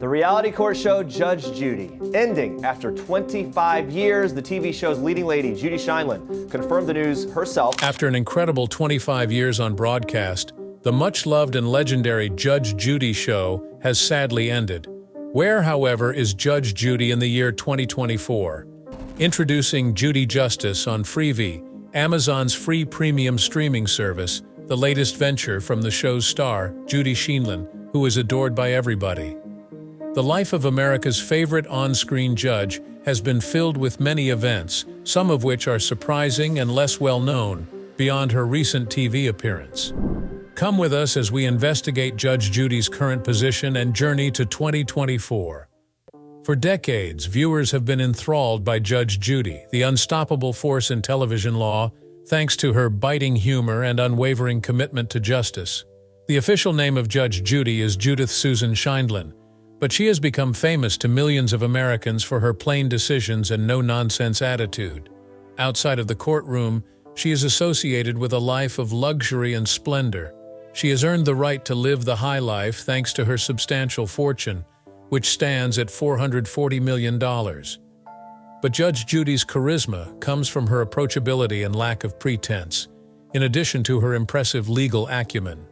The reality court show Judge Judy, ending after 25 years. The TV show's leading lady, Judy confirmed the news herself. After an incredible 25 years on broadcast, the much-loved and legendary Judge Judy show has sadly ended. Where, however, is Judge Judy in the year 2024? Introducing Judy Justice on Freevee, Amazon's free premium streaming service, the latest venture from the show's star, Judy Sheindlin, who is adored by everybody. The life of America's favorite on-screen judge has been filled with many events, some of which are surprising and less well-known, beyond her recent TV appearance. Come with us as we investigate Judge Judy's current position and journey to 2024. For decades, viewers have been enthralled by Judge Judy, the unstoppable force in television law, thanks to her biting humor and unwavering commitment to justice. The official name of Judge Judy is Judith Susan Sheindlin, but she has become famous to millions of Americans for her plain decisions and no-nonsense attitude. Outside of the courtroom, she is associated with a life of luxury and splendor. She has earned the right to live the high life thanks to her substantial fortune, which stands at $440 million. But Judge Judy's charisma comes from her approachability and lack of pretense, in addition to her impressive legal acumen.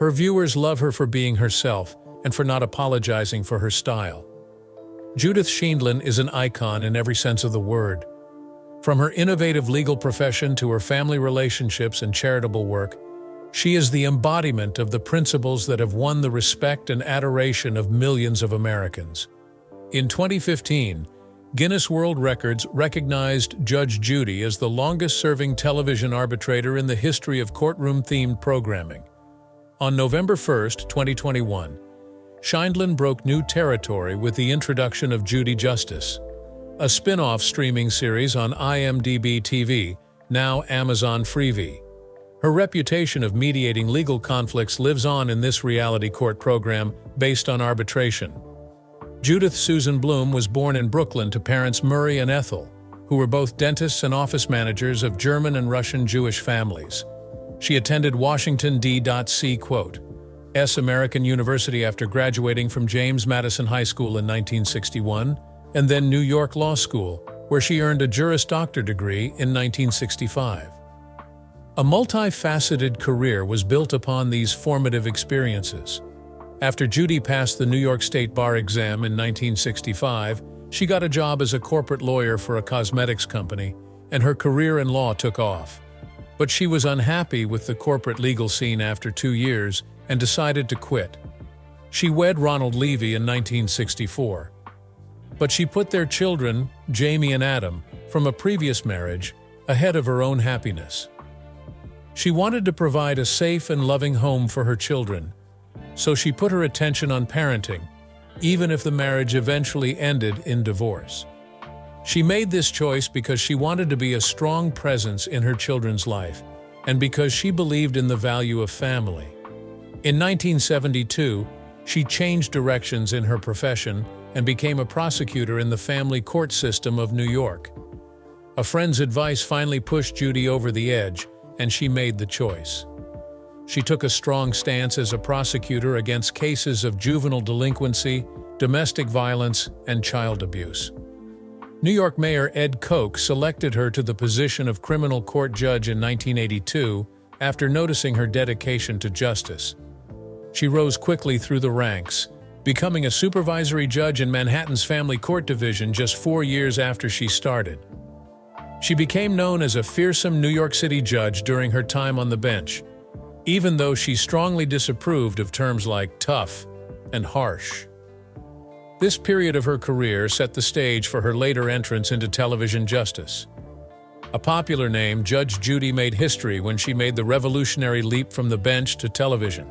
Her viewers love her for being herself, and for not apologizing for her style. Judith Sheindlin is an icon in every sense of the word. From her innovative legal profession to her family relationships and charitable work, she is the embodiment of the principles that have won the respect and adoration of millions of Americans. In 2015, Guinness World Records recognized Judge Judy as the longest-serving television arbitrator in the history of courtroom-themed programming. On November 1, 2021, Sheindlin broke new territory with the introduction of Judy Justice, a spin-off streaming series on IMDb TV, now Amazon Freevee. Her reputation of mediating legal conflicts lives on in this reality court program based on arbitration. Judith Susan Bloom was born in Brooklyn to parents Murray and Ethel, who were both dentists and office managers of German and Russian Jewish families. She attended Washington, D.C. American University after graduating from James Madison High School in 1961, and then New York Law School, where she earned a Juris Doctor degree in 1965. A multifaceted career was built upon these formative experiences. After Judy passed the New York State Bar exam in 1965, she got a job as a corporate lawyer for a cosmetics company, and her career in law took off. But she was unhappy with the corporate legal scene after 2 years and decided to quit. She wed Ronald Levy in 1964. But she put their children, Jamie and Adam, from a previous marriage, ahead of her own happiness. She wanted to provide a safe and loving home for her children, so she put her attention on parenting, even if the marriage eventually ended in divorce. She made this choice because she wanted to be a strong presence in her children's life, and because she believed in the value of family. In 1972, she changed directions in her profession and became a prosecutor in the family court system of New York. A friend's advice finally pushed Judy over the edge, and she made the choice. She took a strong stance as a prosecutor against cases of juvenile delinquency, domestic violence, and child abuse. New York Mayor Ed Koch selected her to the position of criminal court judge in 1982 after noticing her dedication to justice. She rose quickly through the ranks, becoming a supervisory judge in Manhattan's Family Court Division just 4 years after she started. She became known as a fearsome New York City judge during her time on the bench, even though she strongly disapproved of terms like tough and harsh. This period of her career set the stage for her later entrance into television justice. A popular name, Judge Judy made history when she made the revolutionary leap from the bench to television.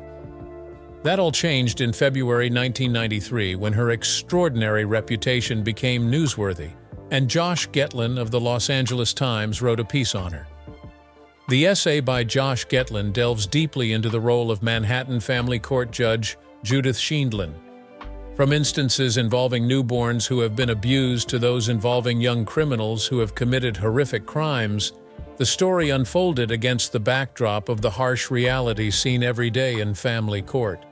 That all changed in February 1993 when her extraordinary reputation became newsworthy, and Josh Getlin of the Los Angeles Times wrote a piece on her. The essay by Josh Getlin delves deeply into the role of Manhattan Family Court Judge Judith Sheindlin. From instances involving newborns who have been abused to those involving young criminals who have committed horrific crimes, the story unfolded against the backdrop of the harsh reality seen every day in family court.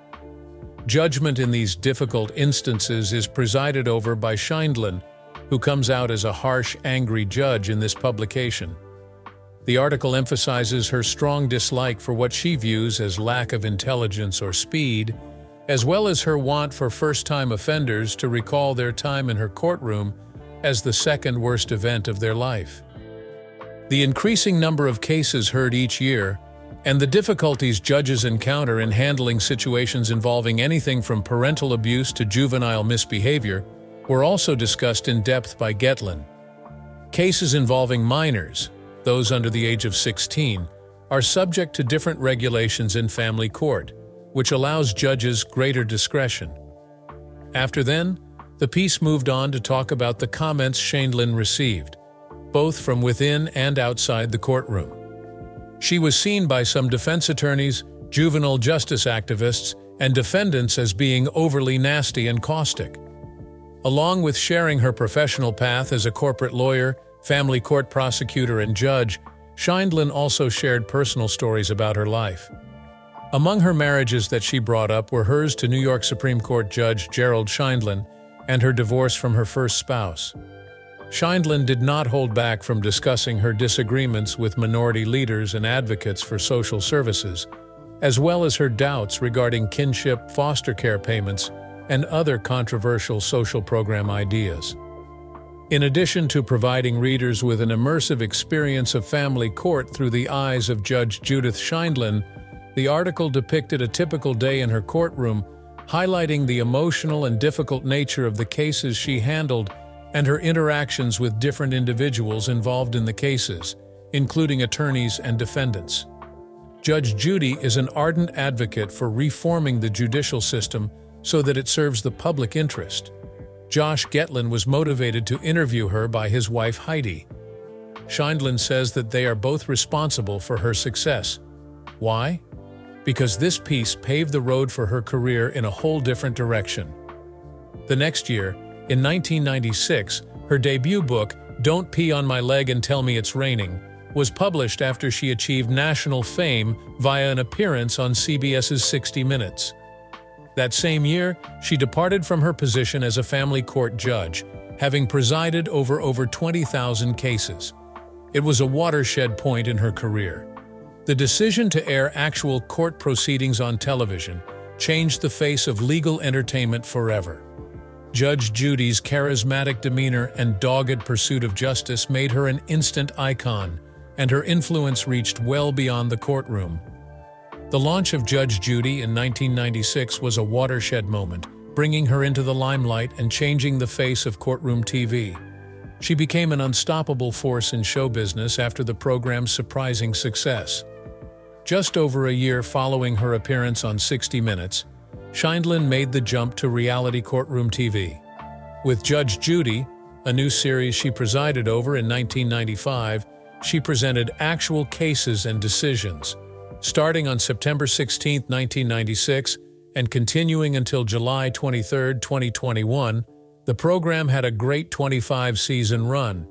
Judgment in these difficult instances is presided over by Scheindlin, who comes out as a harsh, angry judge in this publication. The article emphasizes her strong dislike for what she views as lack of intelligence or speed, as well as her want for first-time offenders to recall their time in her courtroom as the second worst event of their life. The increasing number of cases heard each year, and the difficulties judges encounter in handling situations involving anything from parental abuse to juvenile misbehavior, were also discussed in depth by Getlin. Cases involving minors, those under the age of 16, are subject to different regulations in family court, which allows judges greater discretion. After then, the piece moved on to talk about the comments Scheindlin received, both from within and outside the courtroom. She was seen by some defense attorneys, juvenile justice activists, and defendants as being overly nasty and caustic. Along with sharing her professional path as a corporate lawyer, family court prosecutor, and judge, Scheindlin also shared personal stories about her life. Among her marriages that she brought up were hers to New York Supreme Court Judge Gerald Scheindlin and her divorce from her first spouse. Scheindlin did not hold back from discussing her disagreements with minority leaders and advocates for social services, as well as her doubts regarding kinship, foster care payments, and other controversial social program ideas. In addition to providing readers with an immersive experience of family court through the eyes of Judge Judith Scheindlin, the article depicted a typical day in her courtroom, highlighting the emotional and difficult nature of the cases she handled and her interactions with different individuals involved in the cases, including attorneys and defendants. Judge Judy is an ardent advocate for reforming the judicial system so that it serves the public interest. Josh Getlin was motivated to interview her by his wife Heidi. Scheindlin says that they are both responsible for her success. Why? Because this piece paved the road for her career in a whole different direction. The next year, in 1996, her debut book, Don't Pee on My Leg and Tell Me It's Raining, was published after she achieved national fame via an appearance on CBS's 60 Minutes. That same year, she departed from her position as a family court judge, having presided over 20,000 cases. It was a watershed point in her career. The decision to air actual court proceedings on television changed the face of legal entertainment forever. Judge Judy's charismatic demeanor and dogged pursuit of justice made her an instant icon, and her influence reached well beyond the courtroom. The launch of Judge Judy in 1996 was a watershed moment, bringing her into the limelight and changing the face of courtroom TV. She became an unstoppable force in show business after the program's surprising success. Just over a year following her appearance on 60 Minutes, Scheindlin made the jump to reality courtroom TV. With Judge Judy, a new series she presided over in 1995, she presented actual cases and decisions. Starting on September 16, 1996, and continuing until July 23, 2021, the program had a great 25-season run.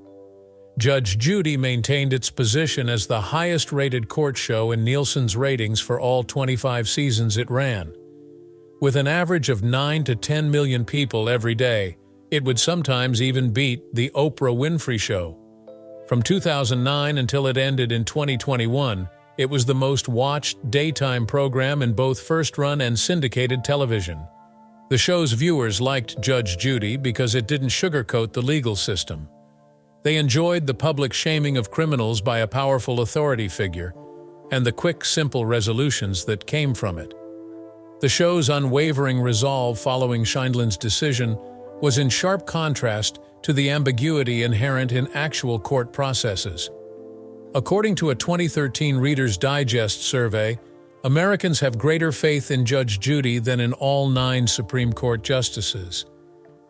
Judge Judy maintained its position as the highest-rated court show in Nielsen's ratings for all 25 seasons it ran. With an average of 9 to 10 million people every day, it would sometimes even beat The Oprah Winfrey Show. From 2009 until it ended in 2021, it was the most watched daytime program in both first-run and syndicated television. The show's viewers liked Judge Judy because it didn't sugarcoat the legal system. They enjoyed the public shaming of criminals by a powerful authority figure, and the quick, simple resolutions that came from it. The show's unwavering resolve following Scheindlin's decision was in sharp contrast to the ambiguity inherent in actual court processes. According to a 2013 Reader's Digest survey, Americans have greater faith in Judge Judy than in all 9 Supreme Court justices.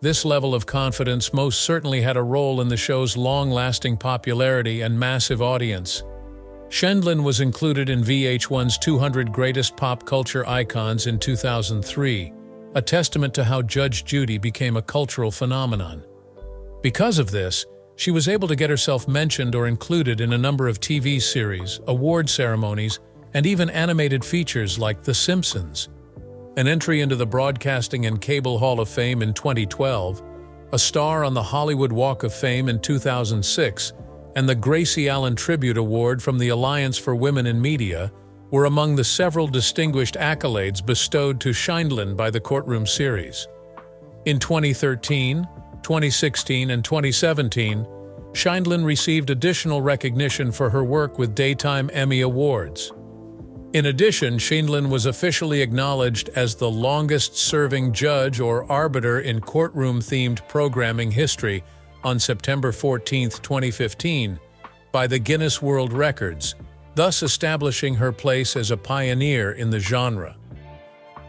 This level of confidence most certainly had a role in the show's long-lasting popularity and massive audience. Scheindlin was included in VH1's 200 Greatest Pop Culture Icons in 2003, a testament to how Judge Judy became a cultural phenomenon. Because of this, she was able to get herself mentioned or included in a number of TV series, award ceremonies, and even animated features like The Simpsons. an entry into the Broadcasting and Cable Hall of Fame in 2012, a star on the Hollywood Walk of Fame in 2006, and the Gracie Allen Tribute Award from the Alliance for Women in Media were among the several distinguished accolades bestowed to Scheindlin by the Courtroom series. In 2013, 2016, and 2017, Scheindlin received additional recognition for her work with Daytime Emmy Awards. In addition, Scheindlin was officially acknowledged as the longest-serving judge or arbiter in courtroom-themed programming history on September 14, 2015, by the Guinness World Records, thus establishing her place as a pioneer in the genre.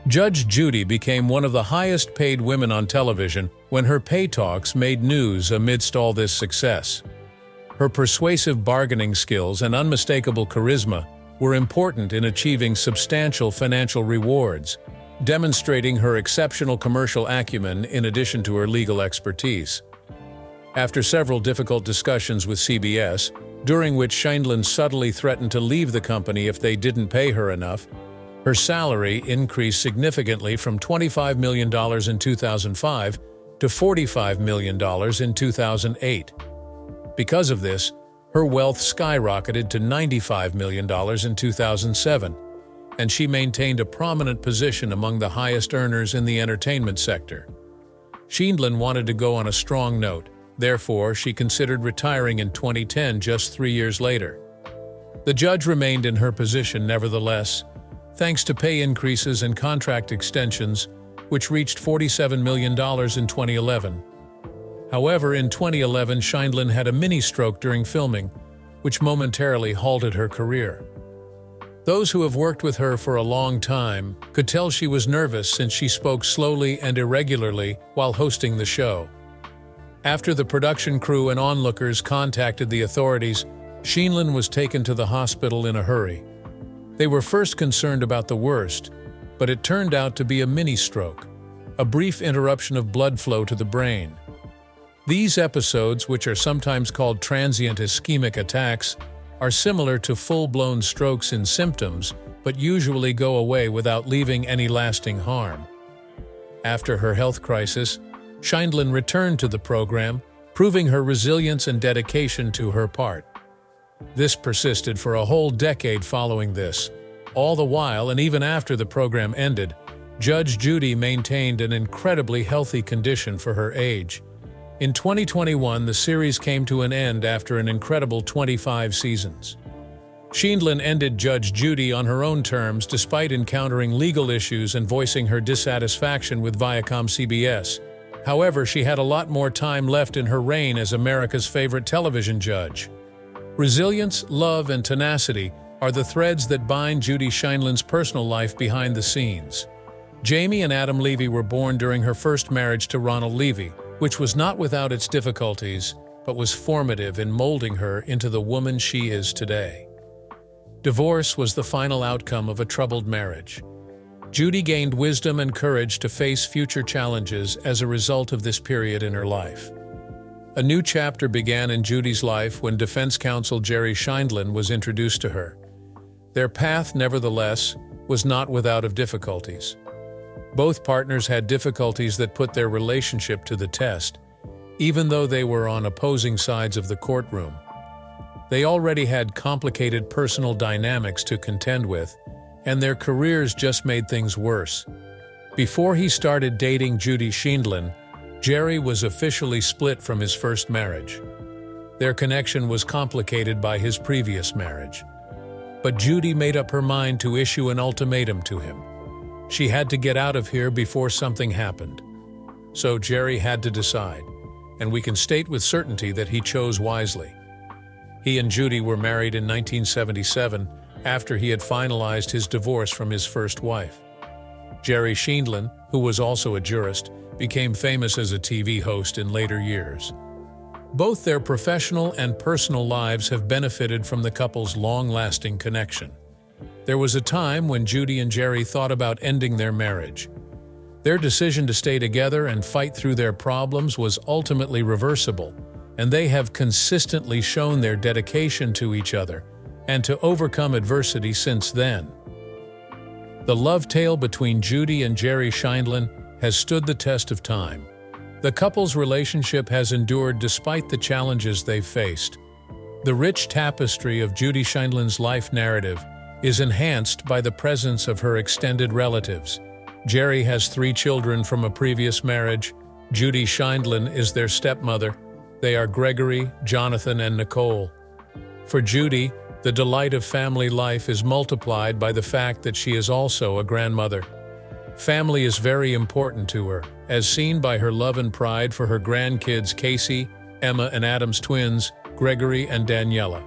Judge Judy became one of the highest-paid women on television when her pay talks made news amidst all this success. Her persuasive bargaining skills and unmistakable charisma were important in achieving substantial financial rewards, demonstrating her exceptional commercial acumen in addition to her legal expertise. After several difficult discussions with CBS, during which Scheindlin subtly threatened to leave the company if they didn't pay her enough, her salary increased significantly from $25 million in 2005 to $45 million in 2008. Because of this, her wealth skyrocketed to $95 million in 2007, and she maintained a prominent position among the highest earners in the entertainment sector. Scheindlin wanted to go on a strong note, therefore she considered retiring in 2010, just 3 years later. The judge remained in her position nevertheless, thanks to pay increases and contract extensions, which reached $47 million in 2011. However, in 2011, Scheindlin had a mini-stroke during filming, which momentarily halted her career. Those who have worked with her for a long time could tell she was nervous since she spoke slowly and irregularly while hosting the show. After the production crew and onlookers contacted the authorities, Scheindlin was taken to the hospital in a hurry. They were first concerned about the worst, but it turned out to be a mini-stroke, a brief interruption of blood flow to the brain. These episodes, which are sometimes called transient ischemic attacks, are similar to full-blown strokes in symptoms, but usually go away without leaving any lasting harm. After her health crisis, Scheindlin returned to the program, proving her resilience and dedication to her part. This persisted for a whole decade following this. All the while, and even after the program ended, Judge Judy maintained an incredibly healthy condition for her age. In 2021, the series came to an end after an incredible 25 seasons. Scheindlin ended Judge Judy on her own terms despite encountering legal issues and voicing her dissatisfaction with Viacom-CBS. However, she had a lot more time left in her reign as America's favorite television judge. Resilience, love, and tenacity are the threads that bind Judy Scheindlin's personal life behind the scenes. Jamie and Adam Levy were born during her first marriage to Ronald Levy, which was not without its difficulties, but was formative in molding her into the woman she is today. Divorce was the final outcome of a troubled marriage. Judy gained wisdom and courage to face future challenges as a result of this period in her life. A new chapter began in Judy's life when defense counsel Jerry Scheindlin was introduced to her. Their path, nevertheless, was not without of difficulties. Both partners had difficulties that put their relationship to the test, even though they were on opposing sides of the courtroom. They already had complicated personal dynamics to contend with, and their careers just made things worse. Before he started dating Judy Scheindlin, Jerry was officially split from his first marriage. Their connection was complicated by his previous marriage. But Judy made up her mind to issue an ultimatum to him. She had to get out of here before something happened. So Jerry had to decide, and we can state with certainty that he chose wisely. He and Judy were married in 1977 after he had finalized his divorce from his first wife. Jerry Scheindlin, who was also a jurist, became famous as a TV host in later years. Both their professional and personal lives have benefited from the couple's long-lasting connection. There was a time when Judy and Jerry thought about ending their marriage. Their decision to stay together and fight through their problems was ultimately reversible, and they have consistently shown their dedication to each other and to overcome adversity since then. The love tale between Judy and Jerry Scheindlin has stood the test of time. The couple's relationship has endured despite the challenges they've faced. The rich tapestry of Judy Scheindlin's life narrative is enhanced by the presence of her extended relatives. Jerry has 3 children from a previous marriage. Judy Scheindlin is their stepmother. They are Gregory, Jonathan, and Nicole. For Judy, the delight of family life is multiplied by the fact that she is also a grandmother. Family is very important to her, as seen by her love and pride for her grandkids Casey, Emma, and Adam's twins, Gregory and Daniela.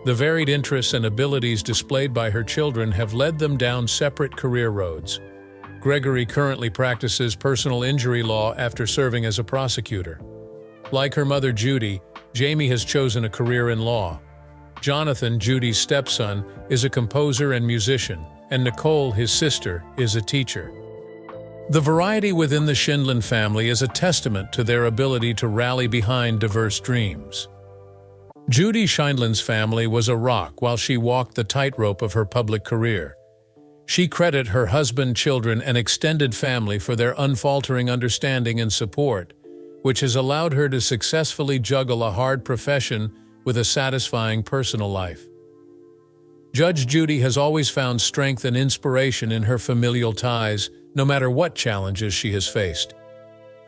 The varied interests and abilities displayed by her children have led them down separate career roads. Gregory currently practices personal injury law after serving as a prosecutor. Like her mother Judy, Jamie has chosen a career in law. Jonathan, Judy's stepson, is a composer and musician, and Nicole, his sister, is a teacher. The variety within the Scheindlin family is a testament to their ability to rally behind diverse dreams. Judy Scheindlin's family was a rock while she walked the tightrope of her public career. She credits her husband, children, and extended family for their unfaltering understanding and support, which has allowed her to successfully juggle a hard profession with a satisfying personal life. Judge Judy has always found strength and inspiration in her familial ties, no matter what challenges she has faced.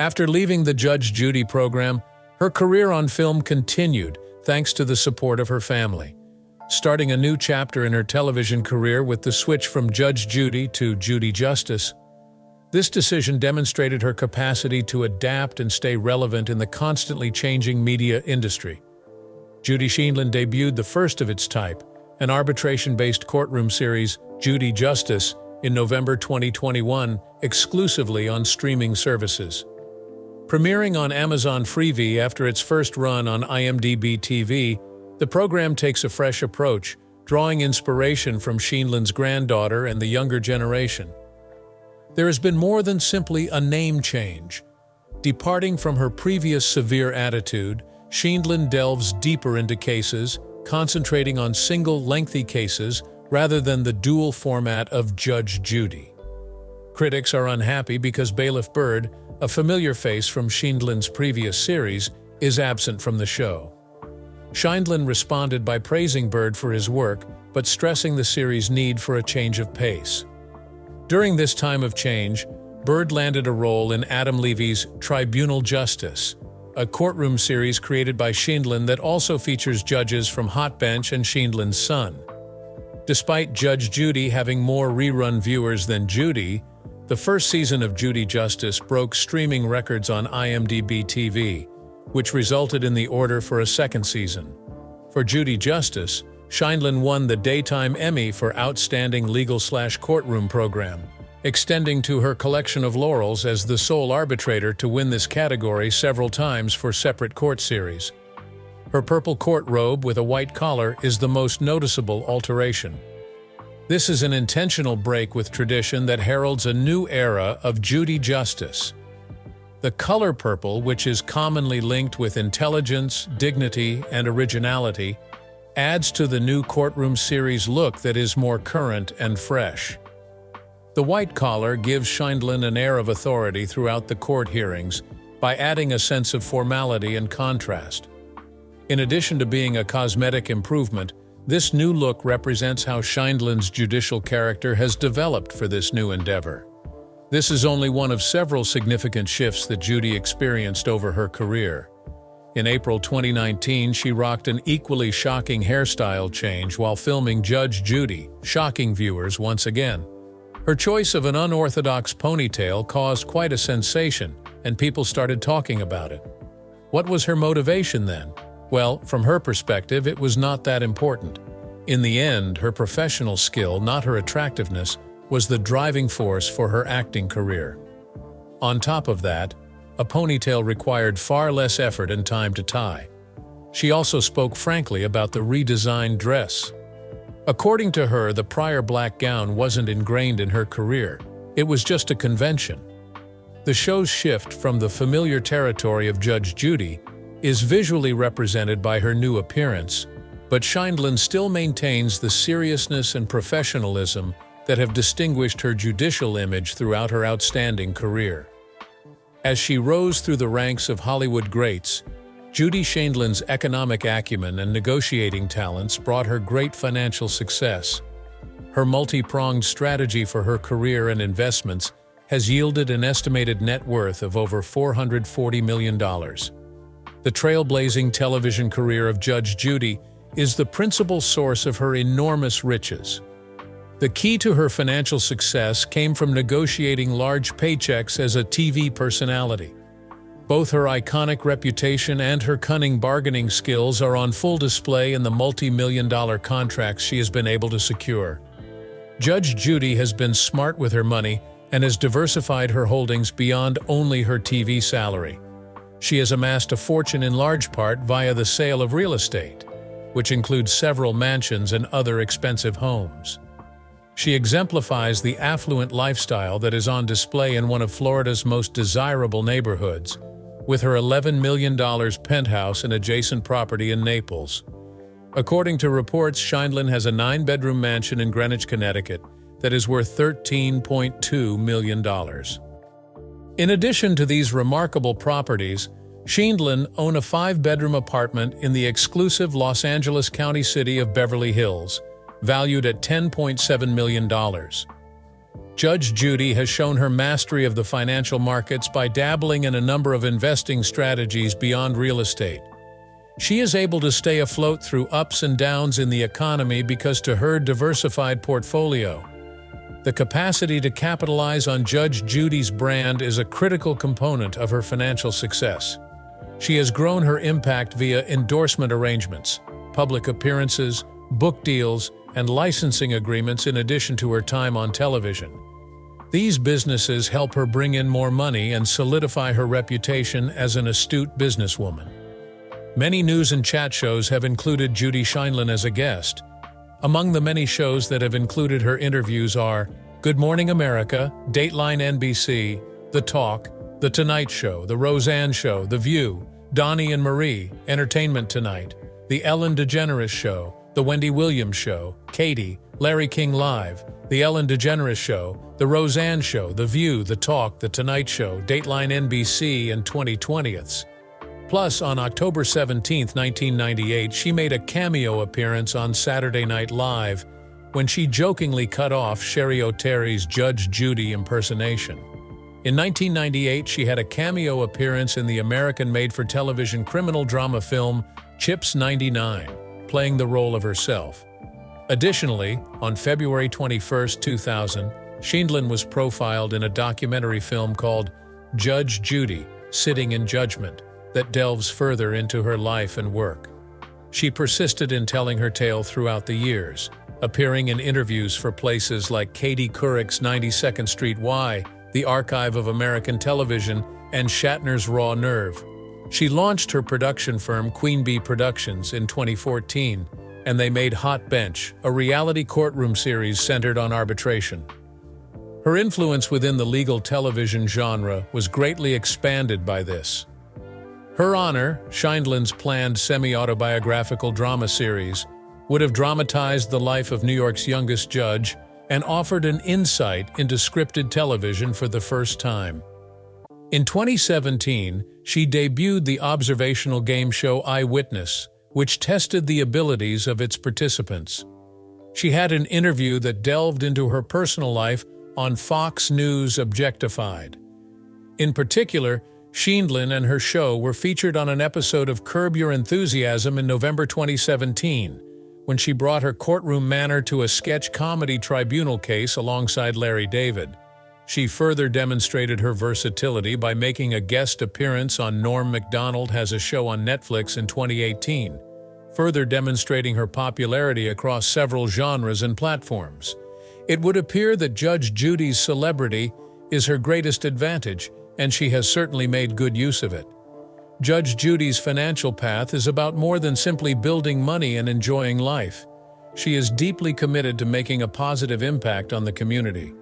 After leaving the Judge Judy program, her career on film continued thanks to the support of her family, starting a new chapter in her television career with the switch from Judge Judy to Judy Justice. This decision demonstrated her capacity to adapt and stay relevant in the constantly changing media industry. Judy Scheindlin debuted the first of its type, an arbitration-based courtroom series, Judy Justice, in November 2021, exclusively on streaming services. Premiering on Amazon Freevee after its first run on IMDb TV, the program takes a fresh approach, drawing inspiration from Scheindlin's granddaughter and the younger generation. There has been more than simply a name change. Departing from her previous severe attitude, Scheindlin delves deeper into cases, concentrating on single, lengthy cases rather than the dual format of Judge Judy. Critics are unhappy because Bailiff Byrd, a familiar face from Scheindlin's previous series, is absent from the show. Scheindlin responded by praising Byrd for his work, but stressing the series' need for a change of pace. During this time of change, Byrd landed a role in Adam Levy's Tribunal Justice, a courtroom series created by Scheindlin that also features judges from Hot Bench and Scheindlin's son. Despite Judge Judy having more rerun viewers than Judy, the first season of Judy Justice broke streaming records on IMDb TV, which resulted in the order for a second season. For Judy Justice, Scheindlin won the Daytime Emmy for Outstanding Legal/Courtroom Program, extending to her collection of laurels as the sole arbitrator to win this category several times for separate court series. Her purple court robe with a white collar is the most noticeable alteration. This is an intentional break with tradition that heralds a new era of Judy Justice. The color purple, which is commonly linked with intelligence, dignity, and originality, adds to the new courtroom series look that is more current and fresh. The white collar gives Scheindlin an air of authority throughout the court hearings by adding a sense of formality and contrast. In addition to being a cosmetic improvement, this new look represents how Scheindlin's judicial character has developed for this new endeavor. This is only one of several significant shifts that Judy experienced over her career. In April 2019, she rocked an equally shocking hairstyle change while filming Judge Judy, shocking viewers once again. Her choice of an unorthodox ponytail caused quite a sensation, and people started talking about it. What was her motivation then? Well, from her perspective, it was not that important. In the end, her professional skill, not her attractiveness, was the driving force for her acting career. On top of that, a ponytail required far less effort and time to tie. She also spoke frankly about the redesigned dress. According to her, the prior black gown wasn't ingrained in her career. It was just a convention. The show's shift from the familiar territory of Judge Judy is visually represented by her new appearance, but Scheindlin still maintains the seriousness and professionalism that have distinguished her judicial image throughout her outstanding career. As she rose through the ranks of Hollywood greats, Judy Shaindlin's economic acumen and negotiating talents brought her great financial success. Her multi-pronged strategy for her career and investments has yielded an estimated net worth of over $440 million. The trailblazing television career of Judge Judy is the principal source of her enormous riches. The key to her financial success came from negotiating large paychecks as a TV personality. Both her iconic reputation and her cunning bargaining skills are on full display in the multi-million-dollar contracts she has been able to secure. Judge Judy has been smart with her money and has diversified her holdings beyond only her TV salary. She has amassed a fortune in large part via the sale of real estate, which includes several mansions and other expensive homes. She exemplifies the affluent lifestyle that is on display in one of Florida's most desirable neighborhoods, with her $11 million penthouse and adjacent property in Naples. According to reports, Shaindlin has a 9-bedroom mansion in Greenwich, Connecticut, that is worth $13.2 million. In addition to these remarkable properties, Shaindlin owns a 5-bedroom apartment in the exclusive Los Angeles County city of Beverly Hills, valued at $10.7 million. Judge Judy has shown her mastery of the financial markets by dabbling in a number of investing strategies beyond real estate. She is able to stay afloat through ups and downs in the economy because to her diversified portfolio. The capacity to capitalize on Judge Judy's brand is a critical component of her financial success. She has grown her impact via endorsement arrangements, public appearances, book deals, and licensing agreements in addition to her time on television. These businesses help her bring in more money and solidify her reputation as an astute businesswoman. Many news and chat shows have included Judy Shaindlin as a guest. Among the many shows that have included her interviews are Good Morning America, Dateline NBC, The Talk, The Tonight Show, The Roseanne Show, The View, Donnie and Marie, Entertainment Tonight, The Ellen DeGeneres Show, The Wendy Williams Show, Katie, Larry King Live, The Ellen DeGeneres Show, The Roseanne Show, The View, The Talk, The Tonight Show, Dateline NBC, and 2020ths. Plus, on October 17, 1998, she made a cameo appearance on Saturday Night Live when she jokingly cut off Sherry O'Terry's Judge Judy impersonation. In 1998, she had a cameo appearance in the American made-for-television criminal drama film Chips 99, playing the role of herself. Additionally, on February 21, 2000, Shaindlin was profiled in a documentary film called Judge Judy, Sitting in Judgment, that delves further into her life and work. She persisted in telling her tale throughout the years, appearing in interviews for places like Katie Couric's 92nd Street Y, The Archive of American Television, and Shatner's Raw Nerve. She launched her production firm Queen Bee Productions in 2014, and they made Hot Bench, a reality courtroom series centered on arbitration. Her influence within the legal television genre was greatly expanded by this. Her Honor, Shaindlin's planned semi-autobiographical drama series, would have dramatized the life of New York's youngest judge and offered an insight into scripted television for the first time. In 2017, she debuted the observational game show Eyewitness, which tested the abilities of its participants. She had an interview that delved into her personal life on Fox News Objectified. In particular, Shaindlin and her show were featured on an episode of Curb Your Enthusiasm in November 2017, when she brought her courtroom manner to a sketch comedy tribunal case alongside Larry David. She further demonstrated her versatility by making a guest appearance on Norm Macdonald Has a Show on Netflix in 2018, further demonstrating her popularity across several genres and platforms. It would appear that Judge Judy's celebrity is her greatest advantage, and she has certainly made good use of it. Judge Judy's financial path is about more than simply building money and enjoying life. She is deeply committed to making a positive impact on the community.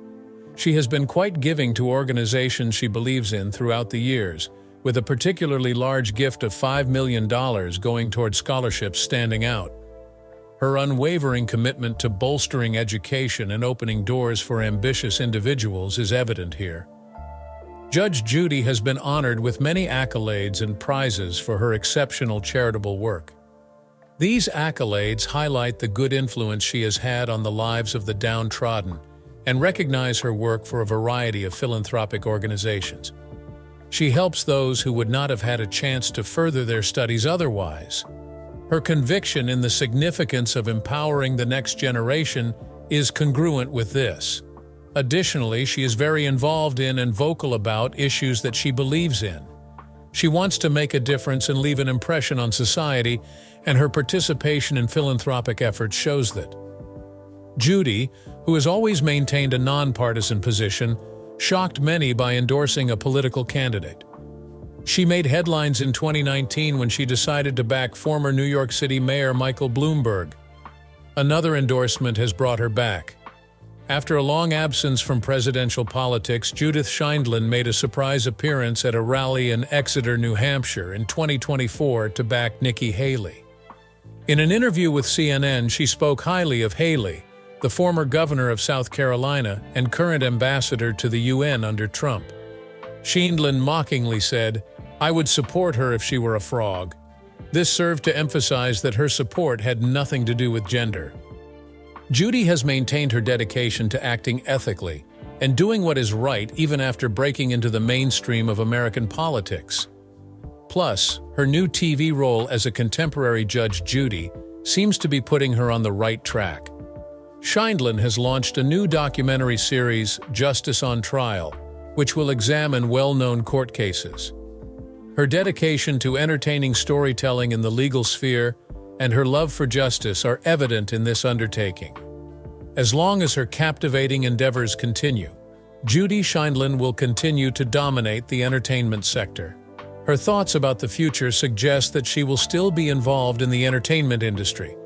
She has been quite giving to organizations she believes in throughout the years, with a particularly large gift of $5 million going toward scholarships standing out. Her unwavering commitment to bolstering education and opening doors for ambitious individuals is evident here. Judge Judy has been honored with many accolades and prizes for her exceptional charitable work. These accolades highlight the good influence she has had on the lives of the downtrodden and recognize her work for a variety of philanthropic organizations. She helps those who would not have had a chance to further their studies otherwise. Her conviction in the significance of empowering the next generation is congruent with this. Additionally, she is very involved in and vocal about issues that she believes in. She wants to make a difference and leave an impression on society, and her participation in philanthropic efforts shows that. Judy, who has always maintained a nonpartisan position, shocked many by endorsing a political candidate. She made headlines in 2019 when she decided to back former New York City Mayor Michael Bloomberg. Another endorsement has brought her back. After a long absence from presidential politics, Judith Sheindlin made a surprise appearance at a rally in Exeter, New Hampshire in 2024 to back Nikki Haley. In an interview with CNN, she spoke highly of Haley, the former governor of South Carolina and current ambassador to the UN under Trump. Sheindlin mockingly said, "I would support her if she were a frog." This served to emphasize that her support had nothing to do with gender. Judy has maintained her dedication to acting ethically and doing what is right even after breaking into the mainstream of American politics. Plus, her new TV role as a contemporary Judge Judy seems to be putting her on the right track. Sheindlin has launched a new documentary series, Justice on Trial, which will examine well-known court cases. Her dedication to entertaining storytelling in the legal sphere and her love for justice are evident in this undertaking. As long as her captivating endeavors continue, Judy Sheindlin will continue to dominate the entertainment sector. Her thoughts about the future suggest that she will still be involved in the entertainment industry,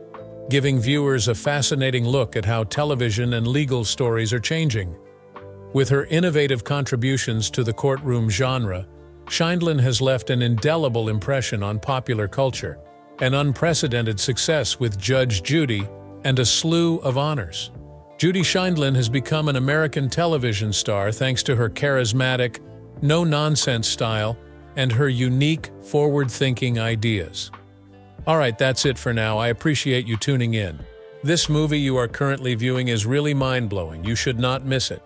giving viewers a fascinating look at how television and legal stories are changing. With her innovative contributions to the courtroom genre, Sheindlin has left an indelible impression on popular culture, an unprecedented success with Judge Judy, and a slew of honors. Judy Sheindlin has become an American television star thanks to her charismatic, no-nonsense style and her unique, forward-thinking ideas. All right, that's it for now. I appreciate you tuning in. This movie you are currently viewing is really mind-blowing. You should not miss it.